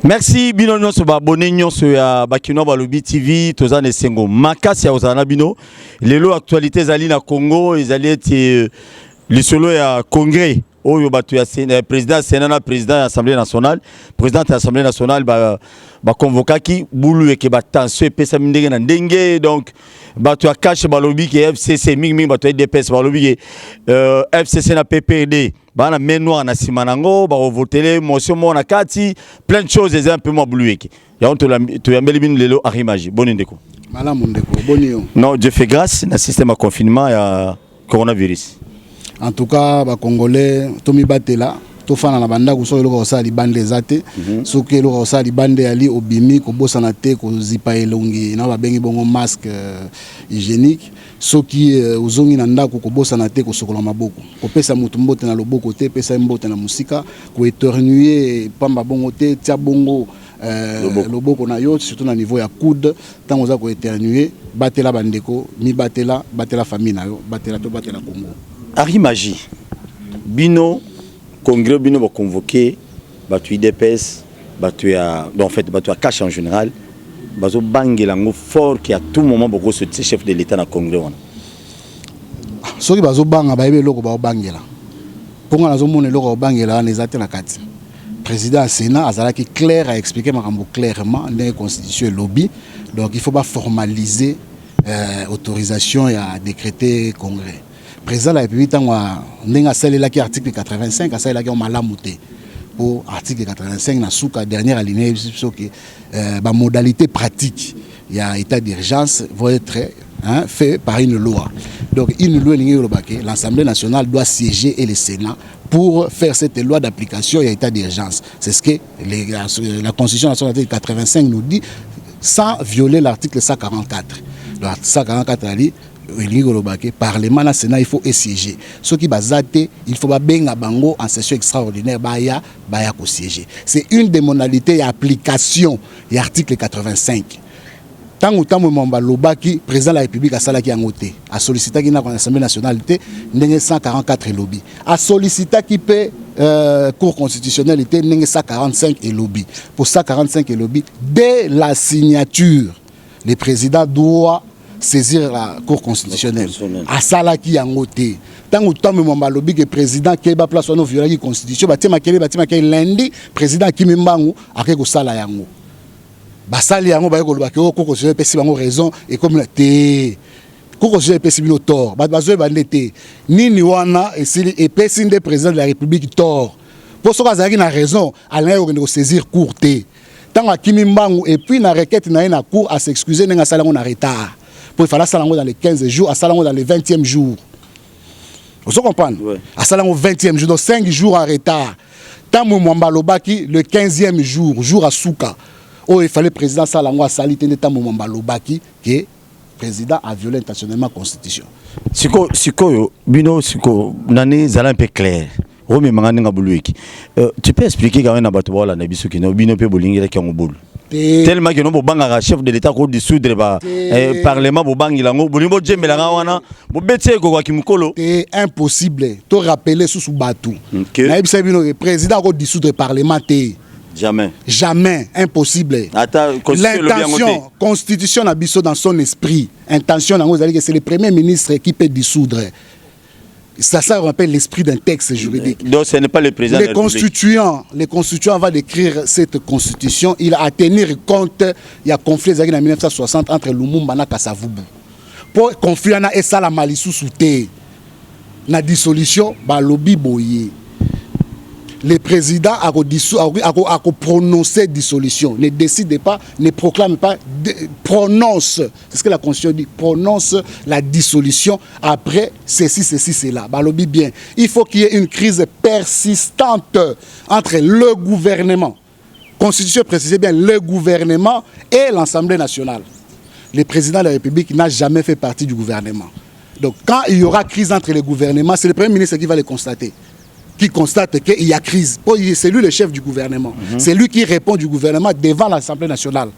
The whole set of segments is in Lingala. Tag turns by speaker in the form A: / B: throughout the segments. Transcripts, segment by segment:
A: Merci bino nyonso ba abonné nyonso ya Bakino Balobi TV tozana esengo makasi ya ozana bino lelo actualité zali na Congo ezali eti lisolo ya congrès oyo batu ya président Sénat président de l'Assemblée nationale président de l'Assemblée nationale ba convokaki bulu eke ba tension pesa mindenge na ndenge donc batu ya cash balobi ke FCC mingi batu ya DPS balobi ke FCC na PPRD bana menwa na simanango ba votele motion mo na kati plein de choses un peu mo bulu eke ya on to yambeli binu lelo arimaji boni ndeko
B: malamu ndeko boni yo
A: non Dieu fait grâce na système de confinement ya coronavirus.
B: En tout cas, les Congolais, Tomi Batela, Tofana na banda ko so eloko osali bande zate, soki eloko osali bande ali obimi ko bosana te ko zipa elongi na ba bengi bongo masque hygiénique, soki uzongi na ndako ko bosana te ko sokola maboko. Ko pesa mutu mbote na loboko te, pesa mbote na musika, ko éternuer pamba bongo te, tia bongo loboko na yo surtout na niveau ya coude, tango za ko éternuer, batela bandeko, mi batela famille na yo, batela to batela Congo.
A: Arimaji, bino, congrès bino va convoquer, batu IDPS, batu à, en fait, batu à cash en général, bazo bangé lango fort qui à tout moment beaucoup ce chef de l'État dans le congrès.
B: Ce qui bazo banga, baebe loko ba bangé là. Pour nga nazo mone loko bangé là, les até na kati. Président Sénat azala qui clair a expliqué makambo clairement dans la constitution et lobby, donc il faut pas formaliser autorisation et à décréter congrès. Président de la République, a scellé l'article 85, a scellé la pour article 85, na souka dernière alinéa, la modalité pratique, il y a état d'urgence, va être fait par une loi. Donc, une loi, l'Assemblée nationale doit siéger et le Sénat pour faire cette loi d'application, il y a état d'urgence. C'est ce que la Constitution nationale de 85 nous dit, sans violer l'article 144. L'article 144 a dit, Parlement na Sénat il faut siéger. Ce qui bazate il faut benga bango en session extraordinaire baya ko siéger. C'est une des modalités d'application de l'article 85. Tango momba lobaki président de la République a salaki angote a sollicité qui na l'Assemblée nationale ndenge 144 lobby a sollicité qui peut cour constitutionnelle ndenge 145 et lobby. Pour 145 et lobby dès la signature le président doit saisir la Cour constitutionnelle. À Salaki Yangote. Tant que temps me lobby que président qui va place no violer la constitution, batima kele lundi président Kimimbangu akeko sala yango. Basali yango ba ko lobaki ko constitution pesi bango raison et comme la té ko constitution pesi bino tort. Bazo bandete nini wana et pesi de président de la République tort. Pour ce cas na raison, alain ko saisir cour té. Tant que Kimimbangu et puis na requête na cour à s'excuser nga sala on a retard. Pour faire ça dans les 15 jours, à ça dans les 20e jour. Vous comprenez? À ça dans le 20e jour, donc 5 jours en retard. Tant que Mwambalobaki, le 15e jour à Souka, où il fallait le président Salango à Salite, tant que Mwambalobaki, que le président a violé intentionnellement la Constitution.
A: Siko, Bino, Siko, Nani, Zala un peu clair. Tu peux expliquer quand même à Batouala, Nabiso, qui n'a Bino Pébolingi qui ont boule. Tellement que nous avons chef de l'État qui dissoudre le Parlement,
B: c'est impossible. Tu rappeler sous Batou. Le président qui dissoudre le Parlement.
A: Jamais.
B: Jamais. Impossible. L'intention, constitution a dans son esprit. Intention, c'est le premier ministre qui peut dissoudre. Ça on appelle l'esprit d'un texte juridique.
A: Donc ce n'est pas le président.
B: Les constituants vont décrire cette constitution. Il a à tenir compte, il y a conflit en 1960 entre Lumumba et Kasavubu. Pour conflit et ça la malissou souté. La dissolution, lobby boyé. Le président a prononcé dissolution. Ne décide pas, ne proclame pas, prononce. C'est ce que la Constitution dit. Prononce la dissolution après ceci, cela. Lobby bien. Il faut qu'il y ait une crise persistante entre le gouvernement. Constitution précise bien le gouvernement et l'Assemblée nationale. Le président de la République n'a jamais fait partie du gouvernement. Donc quand il y aura crise entre les gouvernements, c'est le Premier ministre qui va le constater. Qui constate qu'il y a crise. C'est lui le chef du gouvernement. C'est lui qui répond du gouvernement devant l'Assemblée nationale.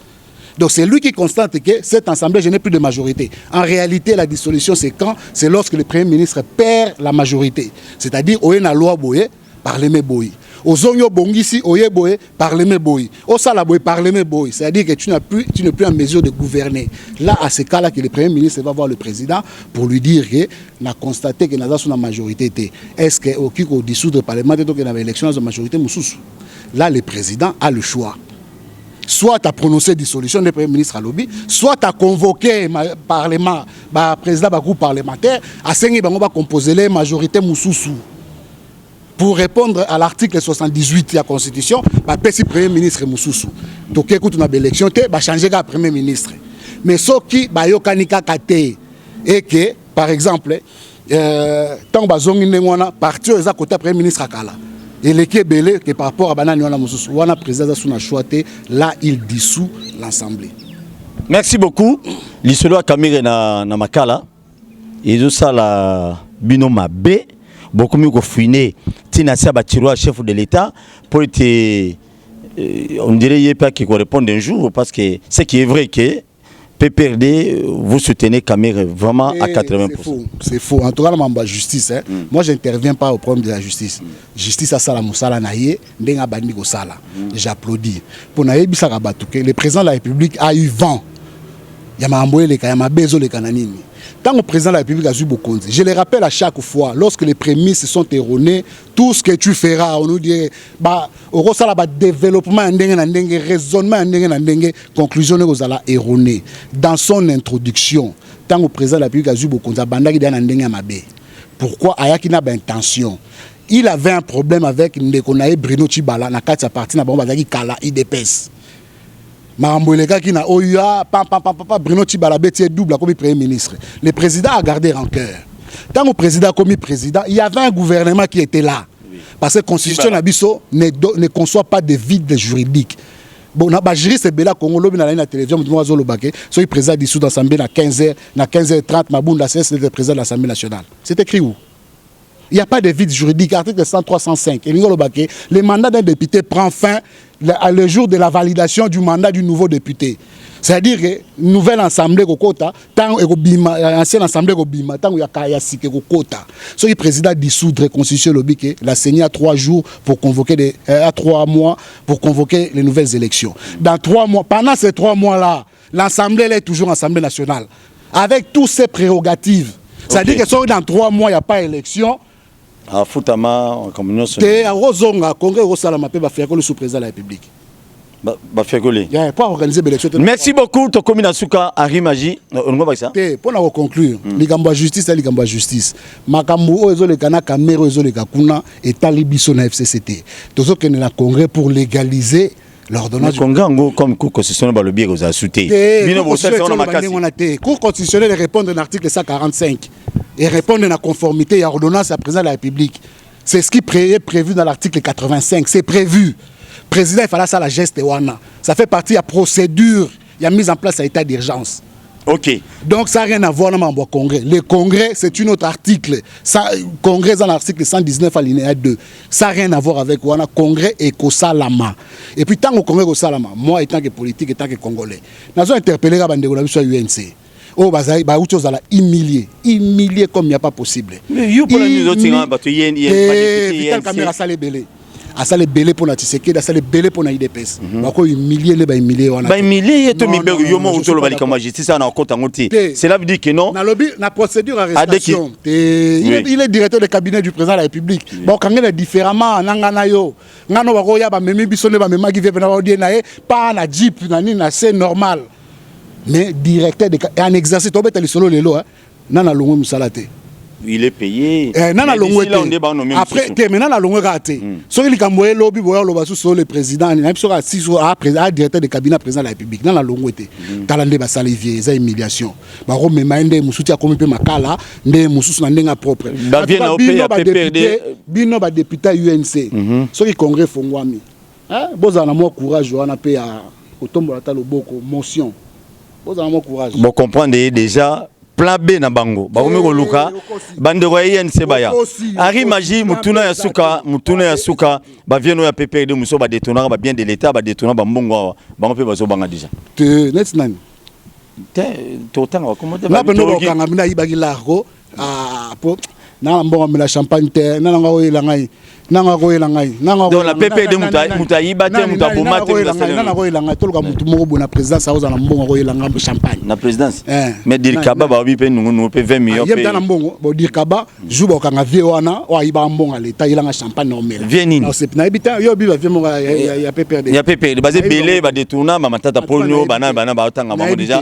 B: Donc c'est lui qui constate que cette Assemblée, je n'ai plus de majorité. En réalité, la dissolution, c'est quand? C'est lorsque le Premier ministre perd la majorité. C'est-à-dire, on a loi boye, parlement boye. Ozonyo bongisi oyeboye parlement boy. Osala boy parlement boy. C'est-à-dire que tu n'es plus en mesure de gouverner. Là, à ce cas-là, que le Premier ministre va voir le président pour lui dire que n'a constaté que nous avons une majorité. Est-ce qu'au dissoudre le parlement, donc il y avait élection dans la majorité moussous. Là, le président a le choix. Soit tu as prononcé dissolution du Premier ministre à lobby, soit tu as convoqué le Parlement, le président du groupe parlementaire, à 5 ans, on va composer la majorité moussous. Pour répondre à l'article 78 de la Constitution, le Premier ministre moussous. Donc, écoute, on a l'élection, tu vas changer le Premier ministre. Mais ce qui est et que, par exemple, tant que parti aux côté Premier ministre à Kala. Et les Kébélé, que par rapport à Banani, on a président son choix, là, il dissout l'Assemblée.
A: Merci beaucoup. L'Isolo a Kamire na Makala. Et tout ça, la binoma B. Beaucoup mieux que fouiner. Tina Saba Tiroir, chef de l'État, pour être. On dirait qu'il n'y a pas qui correspond un jour, parce que ce qui est vrai que. PPRD, vous soutenez Kamere vraiment à 80%.
B: C'est faux. En tout cas, la justice. Hein. Moi, je n'interviens pas au problème de la justice. Justice à Sala Moussala Naye, Ndenga Bandigo Sala. J'applaudis. Pour Naye Bissaka Batouke, le président de la République a eu vent. Yamamboye le Kayamabezo le Kananini. Tant que le président de la République a eu beaucoup, je le rappelle à chaque fois, lorsque les prémices sont erronées, tout ce que tu feras, on nous dit, au ça là, développement, raisonnement, conclusion erronée. Dans son introduction, tant que le président de la République a eu beaucoup, pourquoi Ayaki n'a pas intention? Il avait un problème avec Ndekonae Bruno Chibala, na kati sa parti na bomba zaki kala IDPS. Maramboleka qui n'a oya Bruno Chibala beti double comme premier ministre. Le président a gardé rancœur. Tant que le président comme président, il y avait un gouvernement qui était là. Parce que la constitution Nabiso ne conçoit pas de vide juridique. Bon, na juriste Bela Congo lobi na la télévision moi zo lobake, so il président dissous d'assemblée na 15h30 Mabunda c'est le président de l'Assemblée nationale. C'est écrit où? Il n'y a pas de vide juridique. Article 103-105. Le mandat d'un député prend fin le jour de la validation du mandat du nouveau député. C'est-à-dire que nouvelle assemblée Kokota, tant ancienne assemblée Kobima, tant Yakayasi Kokota. Ce qui président dissoudre constitution lobby la CENI a 3 jours pour convoquer à 3 mois pour convoquer les nouvelles élections. Dans 3 mois, pendant ces 3 mois-là, l'Assemblée est toujours Assemblée nationale avec toutes ses prérogatives. C'est-à-dire que dans 3 mois, il n'y a pas d'élection.
A: À Foutama, en communion.
B: Et à Rozonga, Congrès Rosalamapé va faire le sous-président de la République.
A: Il
B: a pas organisé l'élection.
A: Merci beaucoup, Tokomi Nasuka, Arimaji.
B: Pour conclure, l'Igamba justice et l'Igamba justice. Makambo, le Kana, Kamero, le Kakuna, et Talibiso na FCCT. Tout ce que nous avons Congrès pour légaliser l'ordonnance.
A: Le Congrès, comme Cour constitutionnelle, le biais vous a soutenu.
B: La Cour constitutionnelle répond à l'article 145 et répond à la conformité à l'ordonnance à président de la République. C'est ce qui est prévu dans l'article 85. C'est prévu. Le président, il fallait ça la geste wana. Ça fait partie de la procédure. Il y a mise en place à l'état d'urgence.
A: Ok.
B: Donc ça n'a rien à voir avec le Congrès. Le Congrès, c'est un autre article. Le Congrès, dans l'article 119 alinéa 2. Ça n'a rien à voir avec le Congrès et Kosalama. Et puis tant que le Congrès Kosalama, moi, étant que politique, étant que Congolais, nous avons interpellé la bande sur l'UNC. Oh, bazaï, bah, autre chose à la humilier comme il n'y a pas possible.
A: Mais you pour nous autres,
B: Vital Caméra ça les belé. À ça les belé pour la Tshisekedi, à ça les belé pour la IDPS. Bah quoi humilier les bah humilier on a.
A: Bah humilier et tout mi bego yo mo utolo bali comme justice ça na compte ngoti. Cela veut dire que non.
B: Na lobby na procédure arrestation. Il est directeur de cabinet du président de la République. Bon quand il est différemment nangana yo. Ngano ba ko ya ba memi bisone ba mema qui veut na ba na pas na jeep na ni na c'est normal. Mais directeur de un exercice tu as solo lelo hein nana longo musalate
A: il est payé
B: nana longo après maintenant nana longo raté so il kamboye lobby boya loba sous le président na biso ka si so a président directeur de cabinet président de la République nana longo té talande ba salivier za humiliation ba ko mema ndé musuti akomi pe makala ndé mususu na ndenga propre
A: ba bien na PPRD
B: bino ba député UNC so ki congrès fongwami hein bozana mo courage wana pe ya otombola ta loboko motion.
A: Bon comprendre déjà plan B na bango ba komeko luka bande royen sebaya ari maji mutuna ya suka ba vieno ya PPRD muso ba détourner ba bien de l'état ba détourner ba mbongo bango pe bazo banga déjà
B: te net nani
A: te totanga comment
B: na beno ba kanga mina ibagi largo a po na mbongo mela champagne te na nga oyela ngai nanga koyela ngai nanga
A: donc la PPD mutayiba te mutaboma te
B: nanga koyela ngai toluka mutu moko bona présidence aoza na mbongo koyela ngai champagne
A: na présidence mais dir kaba ba obi pe nungu pe 20 millions
B: pe yebta na mbongo bo dir kaba juba okanga vie wana o ayiba mbongo l'état yela nga champagne na omela
A: vie nini
B: na ebita yo biba vie mo ya PPD
A: ya PPD basé belé ba détourna ma matata polio bana ba otanga bango déjà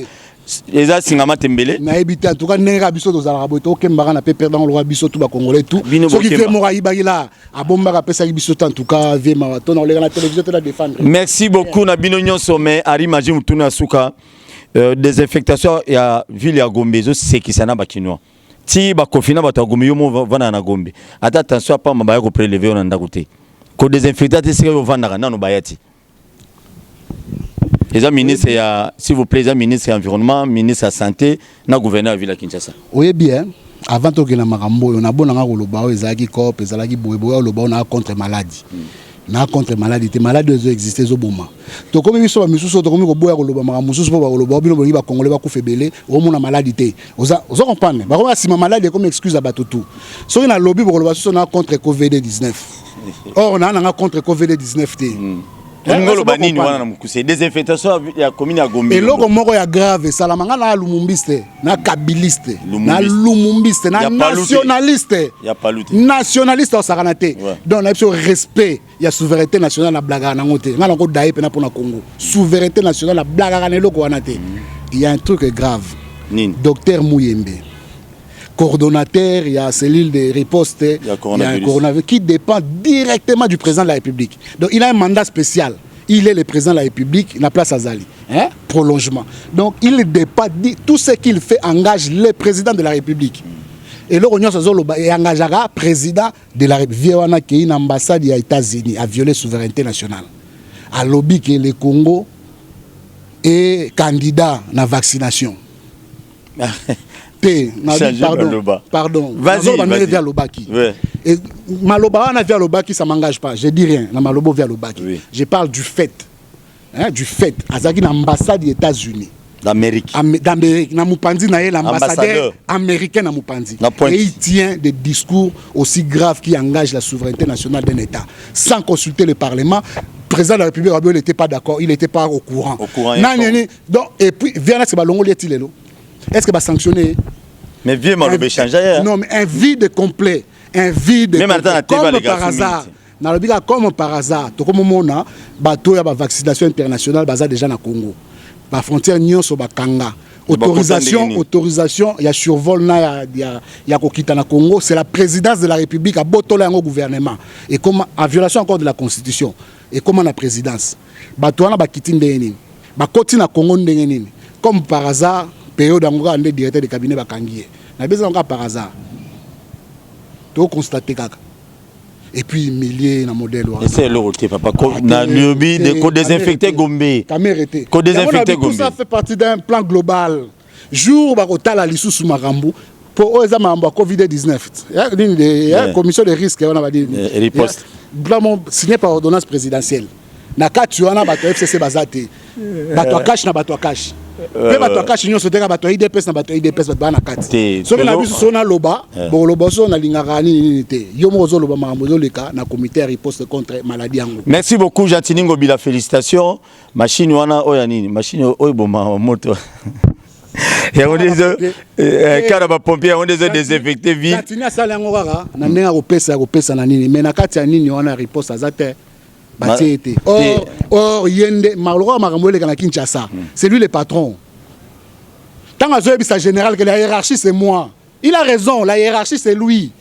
A: eza singama tembele
B: na ebita en tout cas nenga biso tozala boto okembaka na PPD dans le roi biso tout ba congolais tout ce qui fait mo ayibakila abombaka pesa biso en tout cas vie marathon on la télévision te la défendre.
A: Merci beaucoup na bino nyonso mais Ari Maji mutuna suka désinfectation ya ville ya Gombe zo sekisana ba kinwa ti ba kofina ba Gombe yo mo vana na Gombe ata attention pas maba ya ko prélever on ndako te ko désinfecter te seke vanda nanu bayati. Les ministres, s'il vous plaît, les ministres de l'environnement, ministre de la santé, na gouverneur de la ville de Kinshasa.
B: Oui, bien. Avant tout, on a marambo, on a bon à l'oloba, ezalaki cop, ezalaki boyeboya, l'oloba, on a contre maladie. Na contre maladie, les maladies existent au moment. Donc comme ils sont misusu, donc comme ils boya l'oloba, maramusu pour l'oloba, bino boni ba congolais ba kufebele, au monde a maladie. Oza comprendre. Ba ko si ma maladie comme excuse à batutu. So na lobby pour l'oloba, on a contre Covid-19. Or on a contre Covid-19 té.
A: Désinfectation ya commune ya Gombe.
B: Et logo moko ya grave salamanga na lumumbiste na kabiliste na lumumbiste na nationaliste
A: ya palute
B: nationaliste au sakanate donc na respect ya souveraineté nationale na blaga na ngote ngana ko daye pena pona Congo souveraineté nationale na blaga na loko wana te. Il y a un truc grave. Docteur Mouyembe coordonnateur, il y a cellule de riposte, il y a un coronavirus qui dépend directement du président de la République. Donc il a un mandat spécial. Il est le président de la République, il a place à Zali. Prolongement. Donc il dépend, tout ce qu'il fait engage le président de la République. Et là, on engagera le président de la République. Il y a une ambassade des États-Unis à violer la souveraineté nationale. À lobby que le Congo est candidat à la vaccination. Pardon.
A: Vas-y.
B: Et Maloba on a via Lobaki, ça m'engage pas. Je dis rien. Na Malobo via Lobaki. Oui. Je parle du fait. Du fait. Azaki na ambassade des États-Unis.
A: D'Amérique.
B: D'Amérique. Na Mupandi na l'ambassadeur américain na Mupandi. Et il tient des discours aussi graves qui engagent la souveraineté nationale d'un État. Sans consulter le Parlement. Le président de la République, il n'était pas d'accord. Il n'était pas au courant. Donc, et puis, Viana Sebalongo Lietilelo. Est-ce que va sanctionner?
A: Mais vieux Malobe changer.
B: Non, mais un vide complet. Un vide complet. Comme par hasard. Comme par hasard. Tout comme on a, bateau ya vaccination internationale baza déjà na Congo. La frontière nyonso bakanga. Autorisation, il y a survol na ya kokita na Congo, c'est la présidence de la République à botola yango gouvernement. Et comme en violation encore de la Constitution. Et comment la présidence? Bateau na bakiti ndeni. Bakoti na Congo ndenge nini. Comme par hasard période où on a directeur de cabinet bakangié. Na besoin encore par hasard. Tu constater kaka. Et puis milliers na modèle.
A: Et c'est l'euro papa na lobby de co désinfecter Gombe.
B: Camérité.
A: Co désinfecter Gombe.
B: Tout ça fait partie d'un plan global. Jour ba kotala lisusu makambu pour oza mamba Covid-19. Il y a une commission de risque on a dit.
A: Riposte.
B: Plan signé par ordonnance présidentielle. Na katu wana bato FCC bazate. Bato cash na bato cash. Mais bato cash nyo soteka bato IDPS na bato IDPS bato bana kati. So na biso sona loba, bon loba so na lingaka nini te. Yo mo zo loba makambo zo leka na comité riposte contre maladie yango.
A: Merci beaucoup Jatiningo Bila, félicitations. Machine wana oya nini? Machine oyo boma moto. Ya on des caraba pompier on des désinfecter vie.
B: Jatinia sala yango kaka na nenga kopesa na nini. Mais na kati ya nini wana riposte azate. Or, Yende, Maloro Maramouele na Kinshasa, c'est lui le patron. Tant que sa général que la hiérarchie c'est moi. Il a raison, la hiérarchie c'est lui.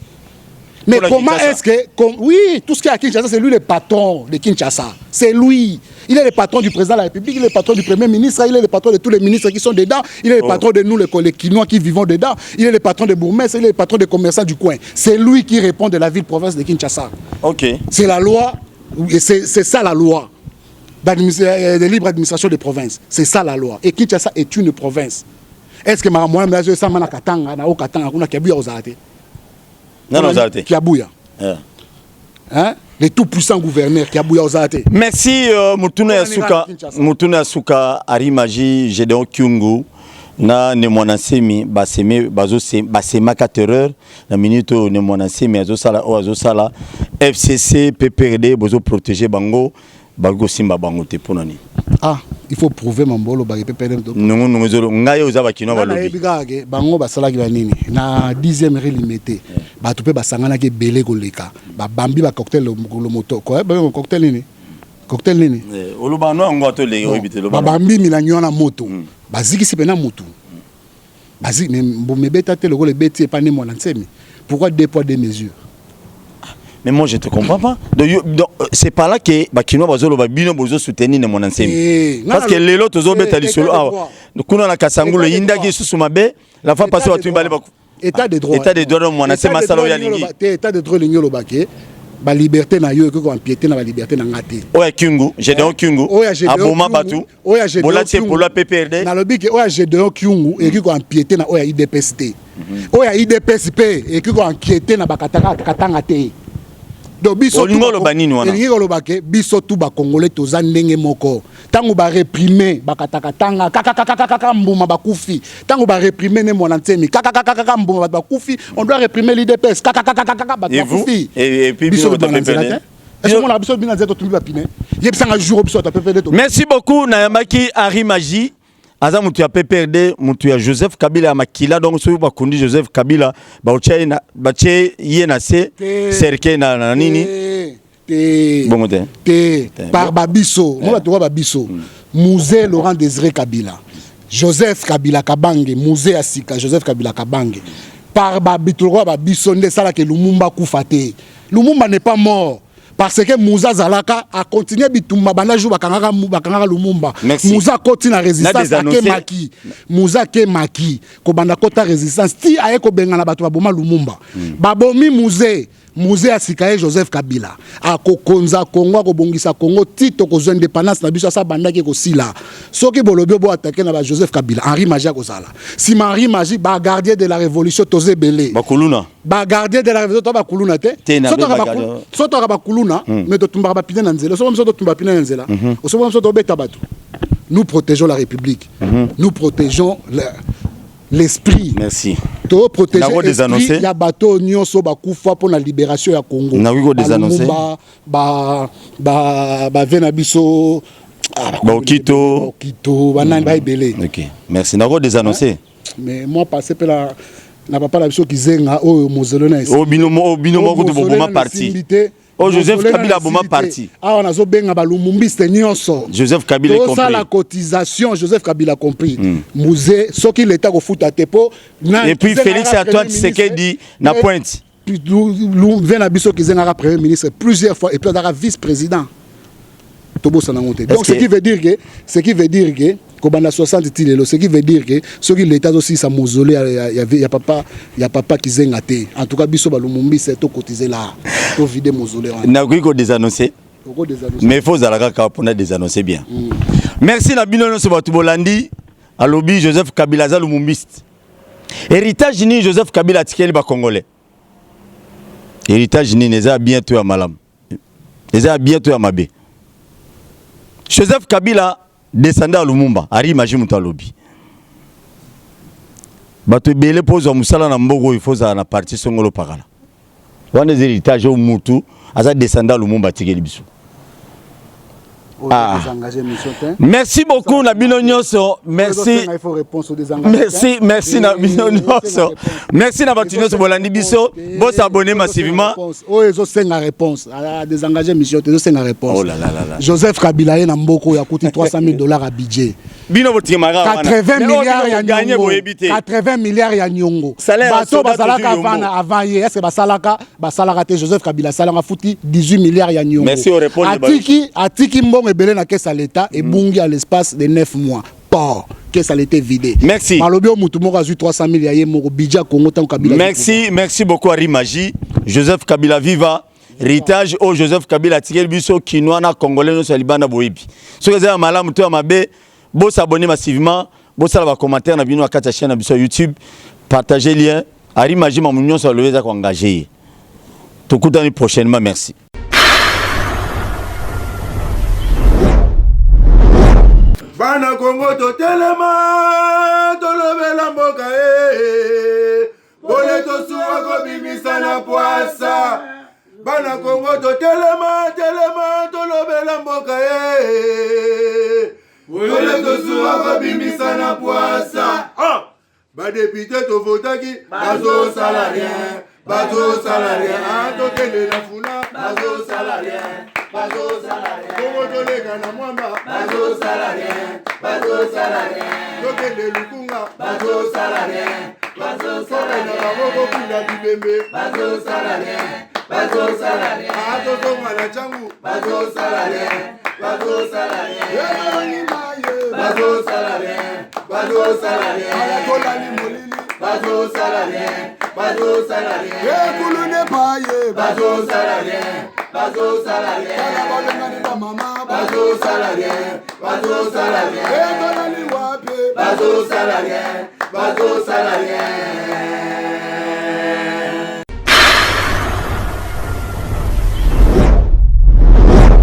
B: Mais comment est-ce que... Oui, tout ce qui est à Kinshasa, c'est lui le patron de Kinshasa. C'est lui. Il est le patron du président de la République, il est le patron du Premier ministre, il est le patron de tous les ministres qui sont dedans, il est le patron de nous, les Quinois qui vivons dedans, il est le patron des bourgmestres, il est le patron des commerçants du coin. C'est lui qui répond de la ville-province de Kinshasa.
A: Ok.
B: C'est la loi. C'est ça la loi de libre administration des provinces. C'est ça la loi. Et Kinshasa est une province. Est-ce que Maramouane Mlazo Sama na Katanga na Okatanga kuna Kiabuya ozate?
A: Non ozate.
B: Kiabuya. Hein? Les tout puissants gouverneurs Kiabuya ozate.
A: Merci Mutuna Yasuka Ari Maji Gédéon Kyungu. na ne mwanasemi baseme basemaka terreur na minute ne mwanasemi azosala o azosala FCC PPRD bozo protéger bango bago simba bango te ponani.
B: Il faut prouver mambolo ba PPRD
A: non zolo ngayo za bakino balobi
B: bigage bango basala ki banini na 10e limité ba to pe basangana ke belé koleka ba bambi ba cocktail le moto quoi ba cocktail nini cocktail nini
A: oloba no ngoto le obitelo
B: ba bambi milanyo na moto baziki sipena moto baziki me beta te le go le beti pas né mona nsemi pourquoi deux poids deux mesures.
A: Mais moi je te comprends pas. Donc c'est pas là que bakino bazolo babino bozo soutenir ne mon enseigne. Parce que les autres zo beta lisolo ah. Kuna na kasangulo yinda ki susu mabe la fois passée watu mbale ba
B: état de droit.
A: État de droit mon enseigne masalo ya lingi.
B: État de droit lingolo baké. Ba liberté na yo ko empiéter na ba liberté na ngate.
A: Oya Kyungu, Gédéon Kyungu. Aboma batu.
B: Oya Gédéon.
A: Bola tie pour la PPRD.
B: Na lobi ke oya Gédéon Kyungu et ko empiéter na oya IDPST. Oya IDPSP et ko empiéter na bakataka katanga te. Donc biso biso tout ba congolais toza ndenge moko tango ba réprimer bakataka tanga kaka mbuma bakufi tango ba réprimer ne mona nsemi kaka mbuma bakufi on doit réprimer l'IDPS kaka bakufi
A: et puis biso
B: est-ce qu'on a biso bina zeto tumbi ba pine yebsanga jour biso ta PPRD.
A: Merci beaucoup Nayamaki Henri Magie. Aza mutu ya PPRD, mutu ya Joseph Kabila ya makila donc so ba kundi Joseph Kabila ba uchaina ba che yena se serke na nini bon te
B: par babiso moi to babiso musée Laurent Désiré Kabila Joseph Kabila Kabange musée Asika Joseph Kabila Kabange par babitoro babiso nde sala ke Lumumba kufate Lumumba n'est pas mort. Parce que Moussa Zalaka a continué bitumba banaju bakangaka Lumumba. Moussa continue la résistance ke maki. Moussa ke maki ko banda kota résistance ti aye ko bengana bato baboma Lumumba. Babomi Musée Asikaye Joseph Kabila a kokonza Congo ko bongisa Congo tito ko zo indépendance na biso sa banda ke ko sila. Soki bolobi bo attaquer na ba Joseph Kabila Henri Magie ko sala. Si Henri Magie ba gardien de la révolution tozé belé.
A: Bakuluna.
B: Ba gardien de la révolution to ba kuluna te. Soto ba kuluna mais to tumba ba pina na nzela. Soto tumba pina na nzela. Soto beta batu. Nous protégeons la République. Nous protégeons l'esprit.
A: Merci.
B: To protéger l'esprit ya bateau nyonso bakufa pour la libération ya Congo.
A: Na wiko désannoncer.
B: Ba vena biso
A: Okito
B: banani ba ibele.
A: OK. Merci. Na wiko désannoncer.
B: Mais moi passer pe la na papa la biso kizenga o mozolona ici.
A: O binomo ko to boma parti. Oh, Joseph Kabila Boma parti.
B: Ah, on a zo benga balumumbiste nyonso.
A: Joseph Kabila compris.
B: Ça la cotisation, Joseph Kabila compris. Musée, ce qui l'État au foot à Tepo.
A: Et puis Félix Antoine Tshisekedi na pointe.
B: Puis nous vient à Bisso qui est premier ministre plusieurs fois et puis on vice-président. Tobo Sanangote. Donc ce qui veut dire que Kobanda 60 tilelo, ce qui veut dire que ce qui l'État aussi sa mausolée il y a papa qui zengate. En tout cas biso balumumbi c'est to cotiser là. To vider mausolée.
A: Na ko désannoncer. Mais il faut zalaka pour désannoncer bien. Merci na bino so batu bolandi alobi Joseph Kabila za lumumbiste. Héritage ni Joseph Kabila tikeli ba congolais. Héritage ni neza bientôt à malam. Neza bientôt à mabe. Joseph Kabila descendait à Lumumba, Henri Magie Mutalobi. Bato belé pose au musala na mbogo il faut ça na partie songolo pakala. Wana des héritages au mutu, asa descendait à Lumumba tigeli biso. Merci beaucoup Nabino Nyonso. Merci. Merci Nabino Nyonso. Merci Nabino Nyonso Bolandi biso. Bon s'abonner massivement.
B: Oh ils ont 5 réponses. Désengagé mission, ils ont 5 réponses.
A: Oh là là là.
B: Joseph Kabila na mboko ya coûté $300,000 à budget.
A: Bino botimara
B: 80 milliards ya nyongo. 80 milliards ya nyongo. Bato basalaka avant hier, est-ce que basalaka te Joseph Kabila salanga fouti 18 milliards ya nyongo.
A: Merci au répondre.
B: Atiki mbongo belé na caisse à l'État et bungi à l'espace de 9 mois. Pas caisse à l'État vidée.
A: Merci.
B: Malobio mutumo a 300 000 ya moko budget Congo tant Kabila.
A: Merci beaucoup Henri Magie. Joseph Kabila viva. Héritage au Joseph Kabila tigel biso kinwana congolais no salibana boyibi. So ezala malamu to mabe, bo s'abonner massivement, bo sala ba commentaire na bino akata chaîne na biso YouTube, partager lien. Henri Magie mamunyo so leweza ko engager. Tokutani prochainement, merci.
C: Bana Congo to telema tolobela mboka Bole to suwa ko bimisa na poasa Bana Congo to telema tolobela mboka Bole to suwa ko bimisa na poasa Ba député to votaki bazo salarien bazo salarien to kende na funa bazo salarien Congo to lega na mwamba bazo salarien to kende lukunga bazo salarien na baboko kuna bibembe bazo salarien to tonga na changu bazo salarien Kolani molili bazo salarien Kulu ne paye bazo salarien Kala balengani ba mama bazo salarien Kolani wape bazo salarien